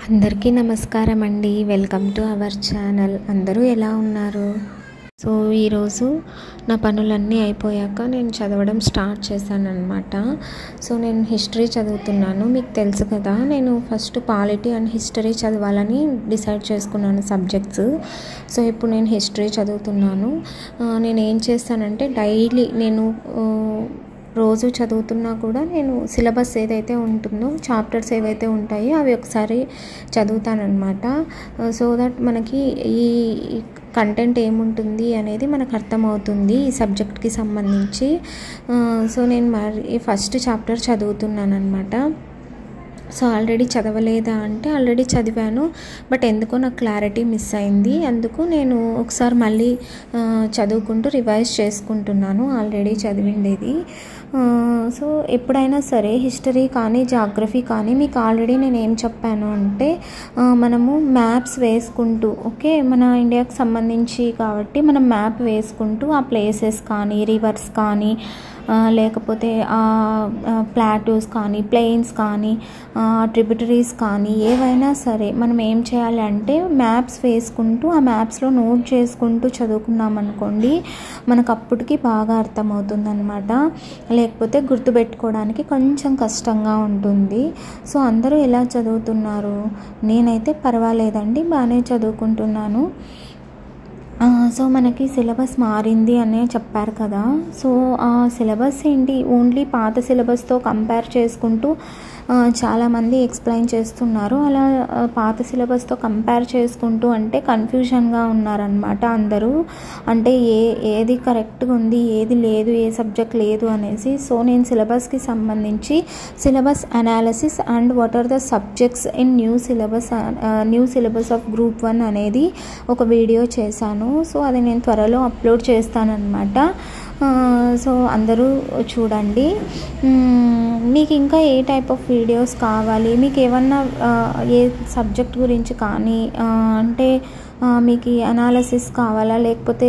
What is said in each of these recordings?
అందరికీ నమస్కారం అండి. Welcome to our channel. అందరూ ఎలా ఉన్నారు? సో ఈరోజు నా పనులన్నీ అయిపోయాక నేను చదవడం స్టార్ట్ చేశాను అనమాట. సో నేను హిస్టరీ చదువుతున్నాను. మీకు తెలుసు కదా, నేను ఫస్ట్ పాలిటీ అండ్ హిస్టరీ చదవాలని డిసైడ్ చేసుకున్నాను సబ్జెక్ట్స్. సో ఇప్పుడు నేను హిస్టరీ చదువుతున్నాను. నేను ఏం చేస్తానంటే డైలీ నేను రోజు చదువుతున్నా కూడా నేను సిలబస్ ఏదైతే ఉంటుందో, చాప్టర్స్ ఏవైతే ఉంటాయో అవి ఒకసారి చదువుతానన్నమాట. సో దట్ మనకి ఈ కంటెంట్ ఏముంటుంది అనేది మనకు అర్థమవుతుంది ఈ సబ్జెక్ట్కి సంబంధించి. సో నేను మరి ఫస్ట్ చాప్టర్ చదువుతున్నాను అనమాట. సో ఆల్రెడీ చదవలేదా అంటే ఆల్రెడీ చదివాను, బట్ ఎందుకో నాకు క్లారిటీ మిస్ అయింది. అందుకు నేను ఒకసారి మళ్ళీ చదువుకుంటూ రివైజ్ చేసుకుంటున్నాను ఆల్రెడీ చదివిండేది. సో ఎప్పుడైనా సరే హిస్టరీ కానీ జాగ్రఫీ కానీ మీకు ఆల్రెడీ నేను ఏం చెప్పాను అంటే మనము మ్యాప్స్ వేసుకుంటూ, ఓకే, మన ఇండియాకి సంబంధించి కాబట్టి మనం మ్యాప్ వేసుకుంటూ ఆ ప్లేసెస్ కానీ, రివర్స్ కానీ, లేకపోతే ప్లాటూస్ కానీ, ప్లెయిన్స్ కానీ, ట్రిబ్యూటరీస్ కానీ ఏవైనా సరే మనం ఏం చేయాలి అంటే మ్యాప్స్ వేసుకుంటూ ఆ మ్యాప్స్లో నోట్ చేసుకుంటూ చదువుకున్నామనుకోండి, మనకు అప్పటికి బాగా అర్థమవుతుంది అనమాట. లేకపోతే గుర్తుపెట్టుకోవడానికి కొంచెం కష్టంగా ఉంటుంది. సో అందరూ ఎలా చదువుతున్నారు? నేనైతే పర్వాలేదండి, బాగానే చదువుకుంటున్నాను. సో మనకి సిలబస్ మారింది అనే చెప్పారు కదా. సో ఆ సిలబస్ ఏంటి, ఓన్లీ పాత సిలబస్తో కంపేర్ చేసుకుంటూ చాలామంది ఎక్స్ప్లెయిన్ చేస్తున్నారు. అలా పాత సిలబస్తో కంపేర్ చేసుకుంటూ అంటే కన్ఫ్యూజన్గా ఉన్నారనమాట అందరూ. అంటే ఏది కరెక్ట్గా ఉంది, ఏది లేదు, ఏ సబ్జెక్ట్ లేదు అనేసి. సో నేను సిలబస్కి సంబంధించి syllabus analysis and what are the subjects in new syllabus of group 1 అనేది ఒక వీడియో చేశాను. సో అది నేను త్వరలో అప్లోడ్ చేస్తానన్నమాట. సో అందరూ చూడండి. మీకు ఇంకా ఏ టైప్ ఆఫ్ వీడియోస్ కావాలి, మీకు ఏమన్నా ఏ సబ్జెక్ట్ గురించి కానీ అంటే మీకు అనాలిసిస్ కావాలా, లేకపోతే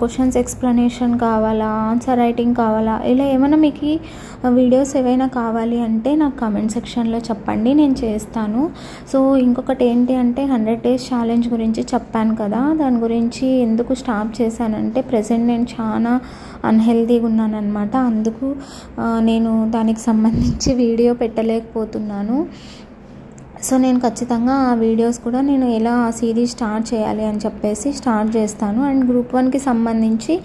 క్వశ్చన్స్ ఎక్స్ప్లెనేషన్ కావాలా, ఆన్సర్ రైటింగ్ కావాలా, ఇలా ఏమైనా మీకు వీడియోస్ ఏవైనా కావాలి అంటే నాకు కామెంట్ సెక్షన్లో చెప్పండి, నేను చేస్తాను. సో ఇంకొకటి ఏంటి అంటే 100 days ఛాలెంజ్ గురించి చెప్పాను కదా, దాని గురించి ఎందుకు స్టాప్ చేశానంటే ప్రజెంట్ నేను చాలా అన్హెల్తీగా ఉన్నానన్నమాట. అందుకు నేను దానికి సంబంధించి వీడియో పెట్టలేకపోతున్నాను. సో నేను ఖచ్చితంగా ఆ వీడియోస్ కూడా నేను ఎలా సిరీస్ స్టార్ట్ చేయాలి అని చెప్పేసి స్టార్ట్ చేస్తాను. అండ్ గ్రూప్ 1కి సంబంధించి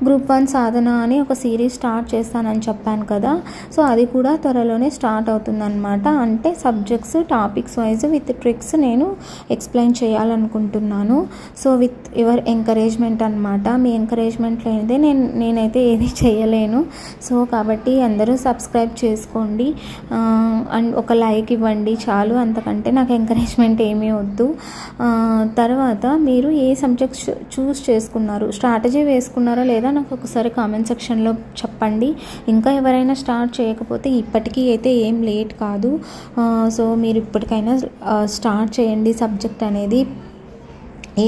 గ్రూప్ 1 సాధన అని ఒక సిరీస్ స్టార్ట్ చేస్తానని చెప్పాను కదా. సో అది కూడా త్వరలోనే స్టార్ట్ అవుతుందన్నమాట. అంటే subjects topics wise with tricks నేను ఎక్స్ప్లెయిన్ చేయాలనుకుంటున్నాను. సో విత్ యువర్ ఎంకరేజ్మెంట్ అనమాట. మీ ఎంకరేజ్మెంట్ లేనిదే నేనైతే ఏది చేయలేను. సో కాబట్టి అందరూ సబ్స్క్రైబ్ చేసుకోండి అండ్ ఒక లైక్ ఇవ్వండి చాలు, అంతకంటే నాకు ఎంకరేజ్మెంట్ ఏమీ వద్దు. తర్వాత మీరు ఏ సబ్జెక్ట్స్ చూస్ చేసుకున్నారు, స్ట్రాటజీ వేసుకున్నారో లేదా నాకు ఒకసారి కామెంట్ సెక్షన్లో చెప్పండి. ఇంకా ఎవరైనా స్టార్ట్ చేయకపోతే ఇప్పటికీ అయితే ఏం లేట్ కాదు. సో మీరు ఇప్పటికైనా స్టార్ట్ చేయండి సబ్జెక్ట్ అనేది.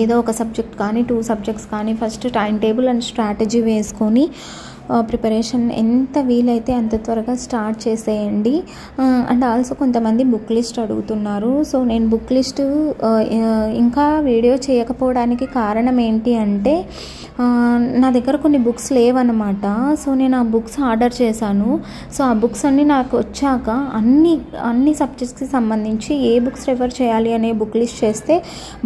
ఏదో ఒక సబ్జెక్ట్ కానీ 2 సబ్జెక్ట్స్ కానీ first time table and strategy వేసుకొని ప్రిపరేషన్ ఎంత వీలైతే అంత త్వరగా స్టార్ట్ చేసేయండి. అండ్ ఆల్సో కొంతమంది బుక్ లిస్ట్ అడుగుతున్నారు. సో నేను బుక్ లిస్ట్ ఇంకా వీడియో చేయకపోవడానికి కారణం ఏంటి అంటే నా దగ్గర కొన్ని బుక్స్ లేవన్నమాట. సో నేను ఆ బుక్స్ ఆర్డర్ చేశాను. సో ఆ బుక్స్ అన్నీ నాకు వచ్చాక అన్ని సబ్జెక్ట్స్కి సంబంధించి ఏ బుక్స్ రెఫర్ చేయాలి అనే బుక్ లిస్ట్ చేస్తే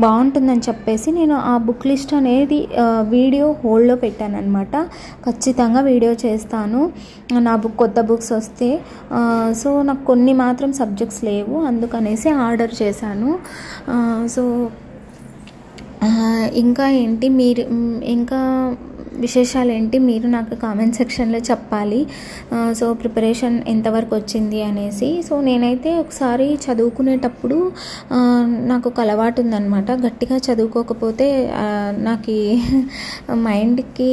బాగుంటుందని చెప్పేసి నేను ఆ బుక్ లిస్ట్ అనేది వీడియో హోల్డ్లో పెట్టాను అనమాట. ఖచ్చితంగా వీడియో చేస్తాను నా కొత్త బుక్స్ వస్తే. సో నాకు కొన్ని మాత్రం సబ్జెక్ట్స్ లేవు, అందుకనేసి ఆర్డర్ చేశాను. సో ఇంకా ఏంటి, మీరు ఇంకా విశేషాలు ఏంటి మీరు నాకు కామెంట్ సెక్షన్లో చెప్పాలి. సో ప్రిపరేషన్ ఎంతవరకు వచ్చింది అనేసి. సో నేనైతే ఒకసారి చదువుకునేటప్పుడు నాకు ఒక అలవాటు ఉందన్నమాట. గట్టిగా చదువుకోకపోతే నాకు మైండ్కి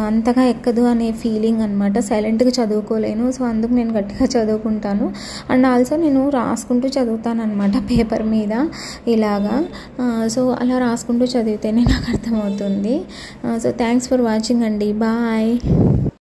అంతగా ఎక్కదు అనే ఫీలింగ్ అనమాట. సైలెంట్గా చదువుకోలేను. సో అందుకు నేను గట్టిగా చదువుకుంటాను. అండ్ ఆల్సో నేను రాసుకుంటూ చదువుతాను అనమాట పేపర్ మీద ఇలాగా. సో అలా రాసుకుంటూ చదివితేనే నాకు అర్థమవుతుంది. సో థ్యాంక్స్ ఫర్ వాచింగ్ అండి. బాయ్.